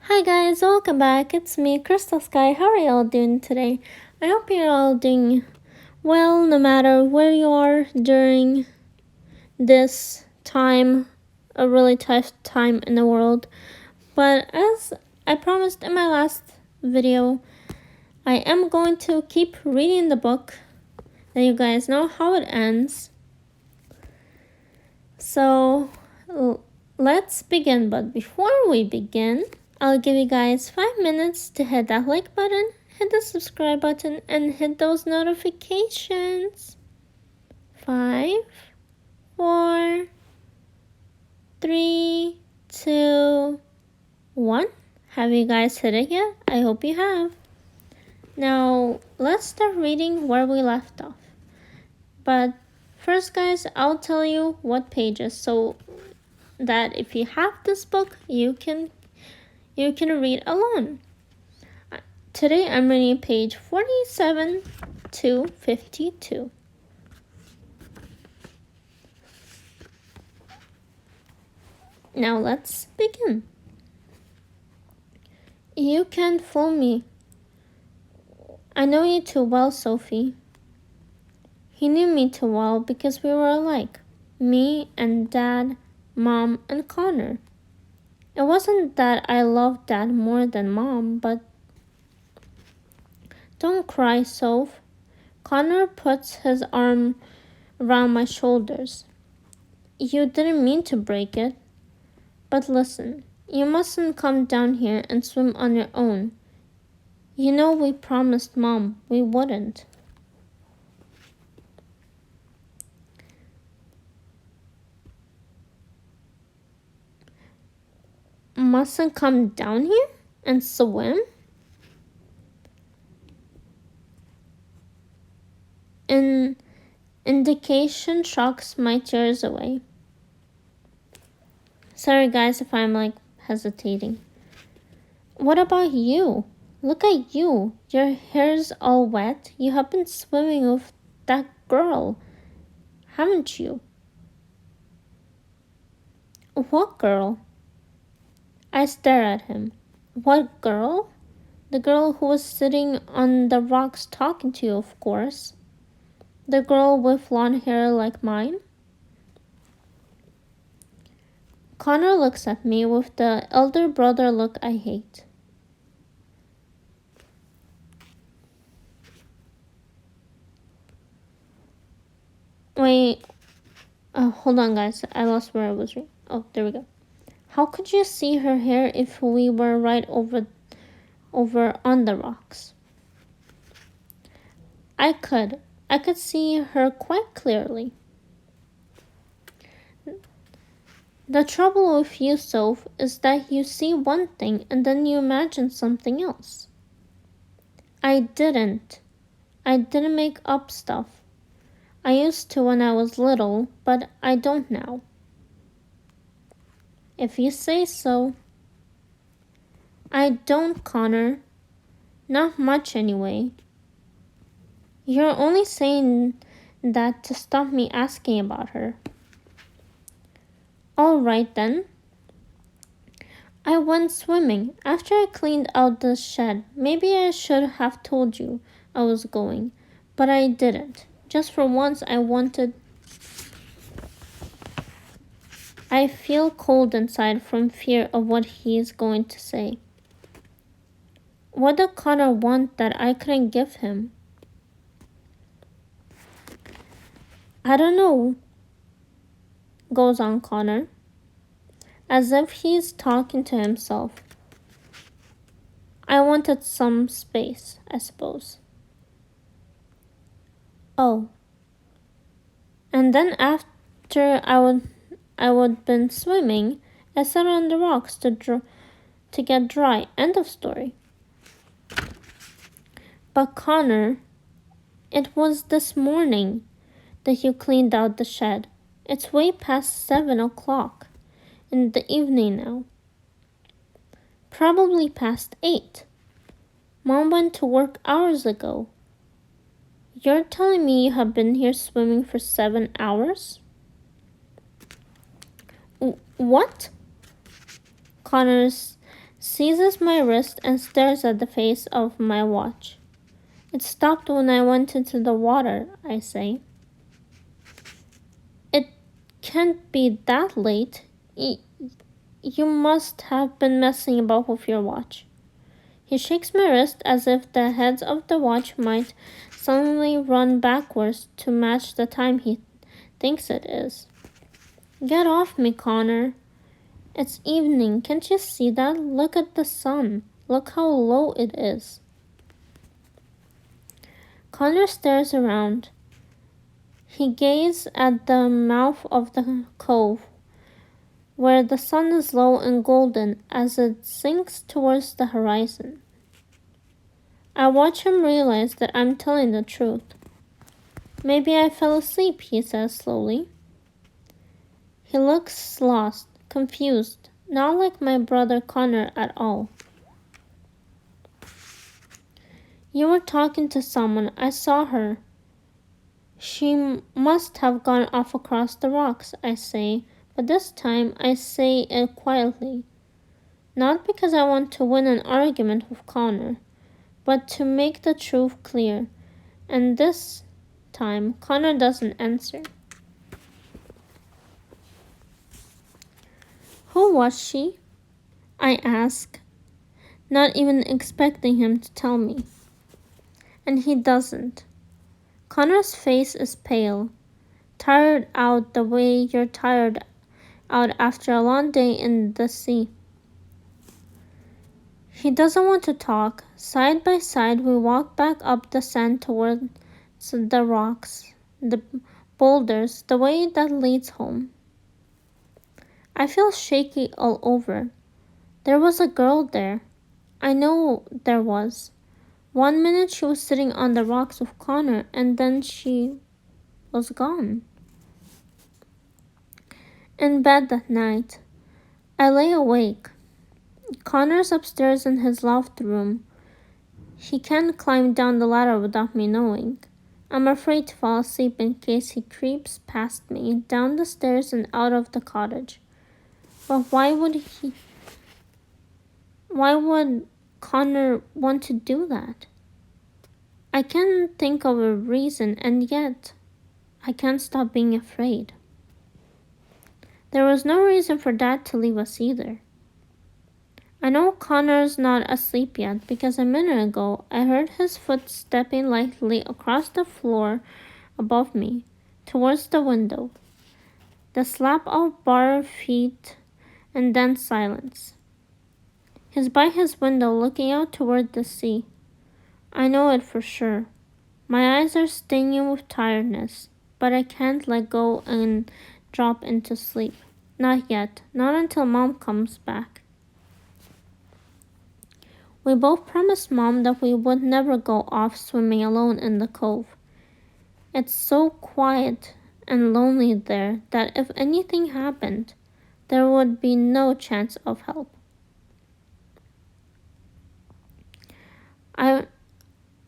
Hi guys, welcome back. It's me, Crystal Sky. How are y'all doing today? I hope you're all doing well no matter where you are during this time, a really tough time in the world. But as I promised in my last video, I am going to keep reading the book, and you guys know how it ends. So let's begin, but before we begin, I'll give you guys 5 minutes to hit that like button, hit the subscribe button, and hit those notifications. 5, 4, 3, 2, 1. Have you guys hit it yet? I hope you have. Now, let's start reading where we left off. But first, guys, I'll tell you what pages so that if you have this book, you can read alone. Today I'm reading page 47 to 52. Now let's begin. You can't fool me. I know you too well, Sophie. He knew me too well because we were alike. Me and Dad, Mom, and Connor. It wasn't that I loved Dad more than Mom, but... Don't cry, Soph. Connor puts his arm around my shoulders. You didn't mean to break it. But listen, you mustn't come down here and swim on your own. You know we promised Mom we wouldn't. Mustn't come down here and swim? An indication shocks my tears away. Sorry guys if I'm hesitating. What about you? Look at you. Your hair's all wet. You have been swimming with that girl, haven't you? What girl? I stare at him. What girl? The girl who was sitting on the rocks talking to you, of course. The girl with blonde hair like mine. Connor looks at me with the elder brother look I hate. Wait, hold on guys, I lost where I was reading. Oh, there we go. How could you see her hair if we were right over on the rocks? I could see her quite clearly. The trouble with you, Soph, is that you see one thing and then you imagine something else. I didn't make up stuff. I used to when I was little, but I don't now. If you say so. I don't, Connor. Not much anyway. You're only saying that to stop me asking about her. All right then. I went swimming after I cleaned out the shed. Maybe I should have told you I was going, but I didn't. Just for once I feel cold inside from fear of what he is going to say. What did Connor want that I couldn't give him? I don't know, goes on Connor, as if he's talking to himself. I wanted some space, I suppose. Oh. And then after I would been swimming, I sat on the rocks to get dry. End of story. But Connor, it was this morning that you cleaned out the shed. It's way past 7 o'clock in the evening now. Probably past 8. Mom went to work hours ago. You're telling me you have been here swimming for 7 hours? What? Connor's seizes my wrist and stares at the face of my watch. It stopped when I went into the water, I say. It can't be that late. You must have been messing about with your watch. He shakes my wrist as if the heads of the watch might suddenly run backwards to match the time he thinks it is. Get off me, Connor. It's evening. Can't you see that? Look at the sun. Look how low it is. Connor stares around. He gazes at the mouth of the cove, where the sun is low and golden as it sinks towards the horizon. I watch him realize that I'm telling the truth. Maybe I fell asleep, he says slowly. He looks lost, confused, not like my brother Connor at all. You were talking to someone. I saw her. She must have gone off across the rocks, I say, but this time I say it quietly. Not because I want to win an argument with Connor, but to make the truth clear. And this time, Connor doesn't answer. Who was she? I ask, not even expecting him to tell me. And he doesn't. Connor's face is pale, tired out the way you're tired out after a long day in the sea. He doesn't want to talk. Side by side, we walk back up the sand towards the rocks, the boulders, the way that leads home. I feel shaky all over. There was a girl there. I know there was. 1 minute she was sitting on the rocks with Connor, and then she was gone. In bed that night, I lay awake. Connor's upstairs in his loft room. He can't climb down the ladder without me knowing. I'm afraid to fall asleep in case he creeps past me, down the stairs and out of the cottage. But why would Connor want to do that? I can't think of a reason, and yet I can't stop being afraid. There was no reason for Dad to leave us either. I know Connor's not asleep yet because a minute ago I heard his foot stepping lightly across the floor above me, towards the window. The slap of bare feet and then silence. He's by his window looking out toward the sea. I know it for sure. My eyes are stinging with tiredness, but I can't let go and drop into sleep. Not yet, not until Mom comes back. We both promised Mom that we would never go off swimming alone in the cove. It's so quiet and lonely there that if anything happened, there would be no chance of help.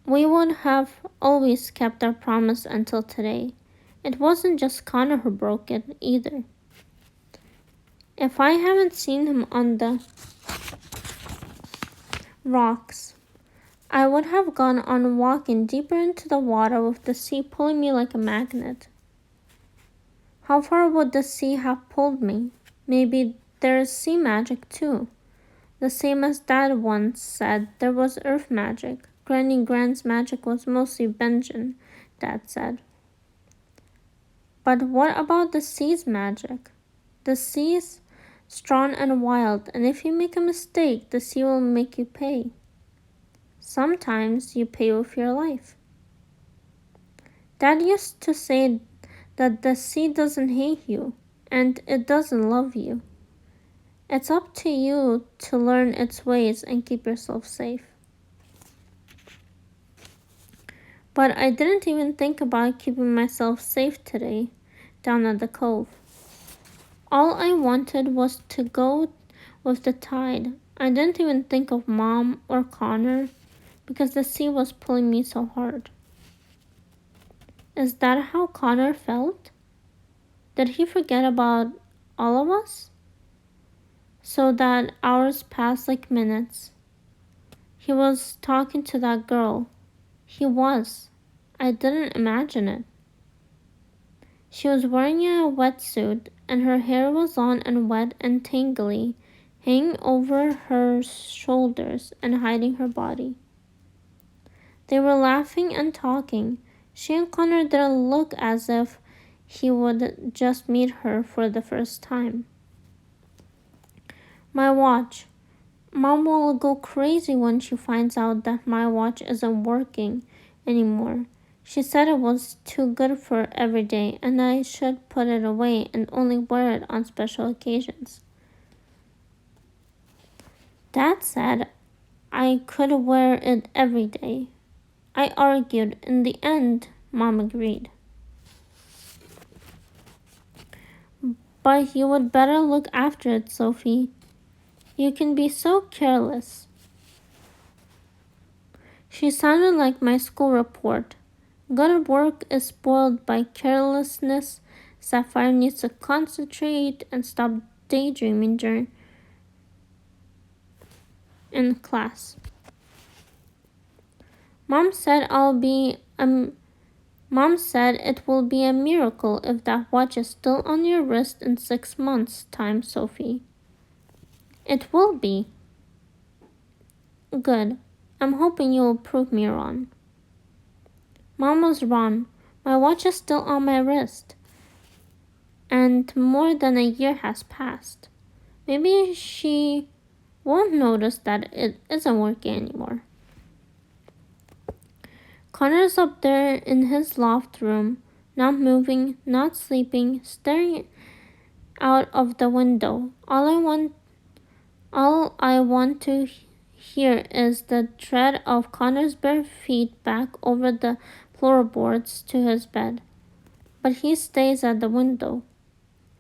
We would have always kept our promise until today. It wasn't just Connor who broke it either. If I haven't seen him on the rocks, I would have gone on walking deeper into the water with the sea pulling me like a magnet. How far would the sea have pulled me? Maybe there's sea magic too. The same as Dad once said there was earth magic. Granny Grant's magic was mostly Benjamin, Dad said. But what about the sea's magic? The sea's strong and wild, and if you make a mistake, the sea will make you pay. Sometimes you pay with your life. Dad used to say that the sea doesn't hate you, and it doesn't love you. It's up to you to learn its ways and keep yourself safe. But I didn't even think about keeping myself safe today, down at the cove. All I wanted was to go with the tide. I didn't even think of Mom or Connor because the sea was pulling me so hard. Is that how Connor felt? Did he forget about all of us? so that hours passed like minutes. He was talking to that girl. He was. I didn't imagine it. She was wearing a wetsuit, and her hair was long and wet and tangly, hanging over her shoulders and hiding her body. They were laughing and talking. She and Connor didn't look as if he would just meet her for the first time. My watch. Mom will go crazy when she finds out that my watch isn't working anymore. She said it was too good for every day and I should put it away and only wear it on special occasions. Dad said I could wear it every day. I argued. In the end, Mom agreed. But you would better look after it, Sophie. You can be so careless. She sounded like my school report. Good work is spoiled by carelessness. Sapphire needs to concentrate and stop daydreaming during in class. Mom said it will be a miracle if that watch is still on your wrist in 6 months' time, Sophie. It will be. Good. I'm hoping you will prove me wrong. Mom was wrong. My watch is still on my wrist. And more than a year has passed. Maybe she won't notice that it isn't working anymore. Connor's up there in his loft room, not moving, not sleeping, staring out of the window. All I want to hear is the tread of Connor's bare feet back over the floorboards to his bed. But he stays at the window.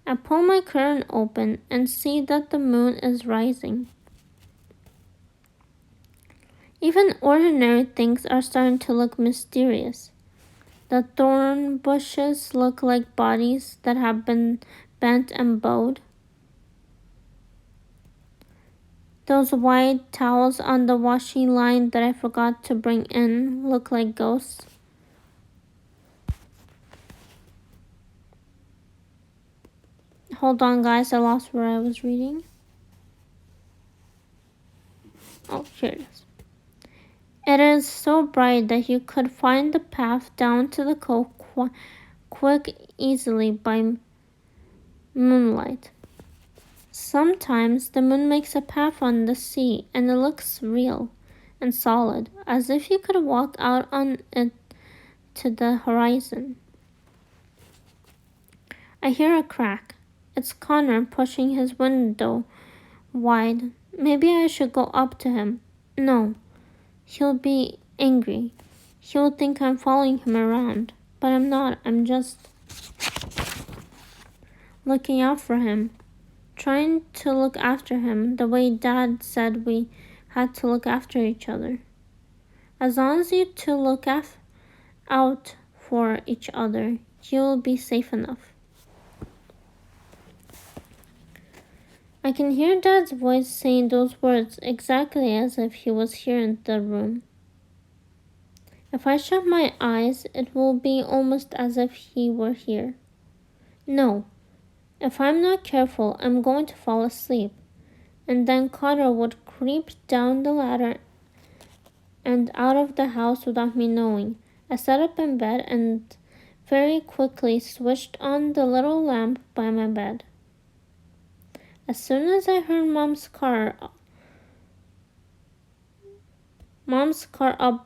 I pull my curtain open and see that the moon is rising. Even ordinary things are starting to look mysterious. The thorn bushes look like bodies that have been bent and bowed. Those white towels on the washing line that I forgot to bring in look like ghosts. Hold on, guys, I lost where I was reading. Oh, here it is. It is so bright that you could find the path down to the cove easily by moonlight. Sometimes the moon makes a path on the sea and it looks real and solid, as if you could walk out on it to the horizon. I hear a crack. It's Connor pushing his window wide. Maybe I should go up to him. No, he'll be angry. He'll think I'm following him around. But I'm not. I'm just looking out for him. Trying to look after him the way Dad said we had to look after each other. As long as you two look out for each other, you'll be safe enough. I can hear Dad's voice saying those words exactly as if he was here in the room. If I shut my eyes, it will be almost as if he were here. No, if I'm not careful, I'm going to fall asleep. And then Connor would creep down the ladder and out of the house without me knowing. I sat up in bed and very quickly switched on the little lamp by my bed. As soon as I heard Mom's car up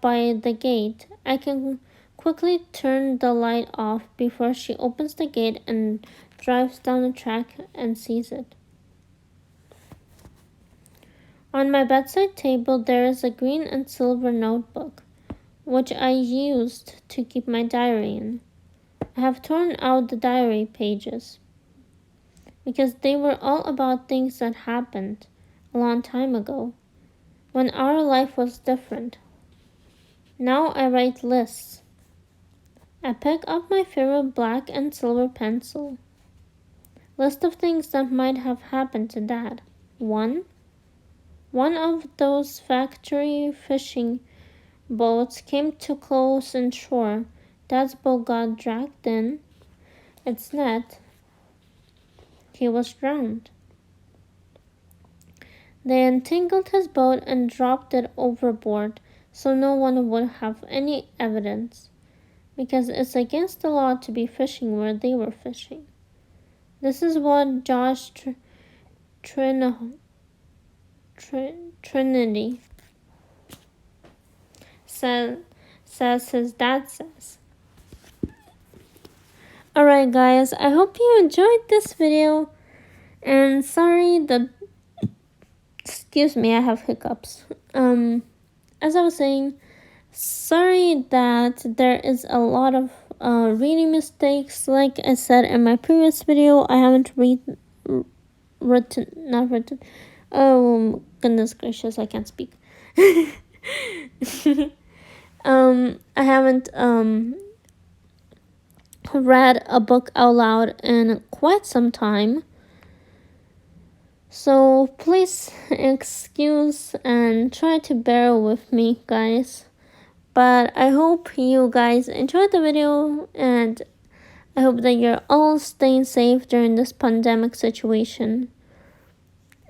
by the gate, I can quickly turn the light off before she opens the gate and drives down the track and sees it. On my bedside table there is a green and silver notebook, which I used to keep my diary in. I have torn out the diary pages, because they were all about things that happened a long time ago, when our life was different. Now I write lists. I pick up my favorite black and silver pencil. List of things that might have happened to Dad. One of those factory fishing boats came too close in shore. Dad's boat got dragged in its net. He was drowned. They untangled his boat and dropped it overboard so no one would have any evidence, because it's against the law to be fishing where they were fishing. This is what Josh Trinity says his dad says. Alright guys, I hope you enjoyed this video, and sorry that, excuse me, I have hiccups. As I was saying, sorry that there is a lot of reading mistakes. Like I said in my previous video, I haven't written. Oh goodness gracious, I can't speak. I haven't read a book out loud in quite some time. So please excuse and try to bear with me, guys. But I hope you guys enjoyed the video, and I hope that you're all staying safe during this pandemic situation.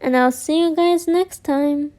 And I'll see you guys next time.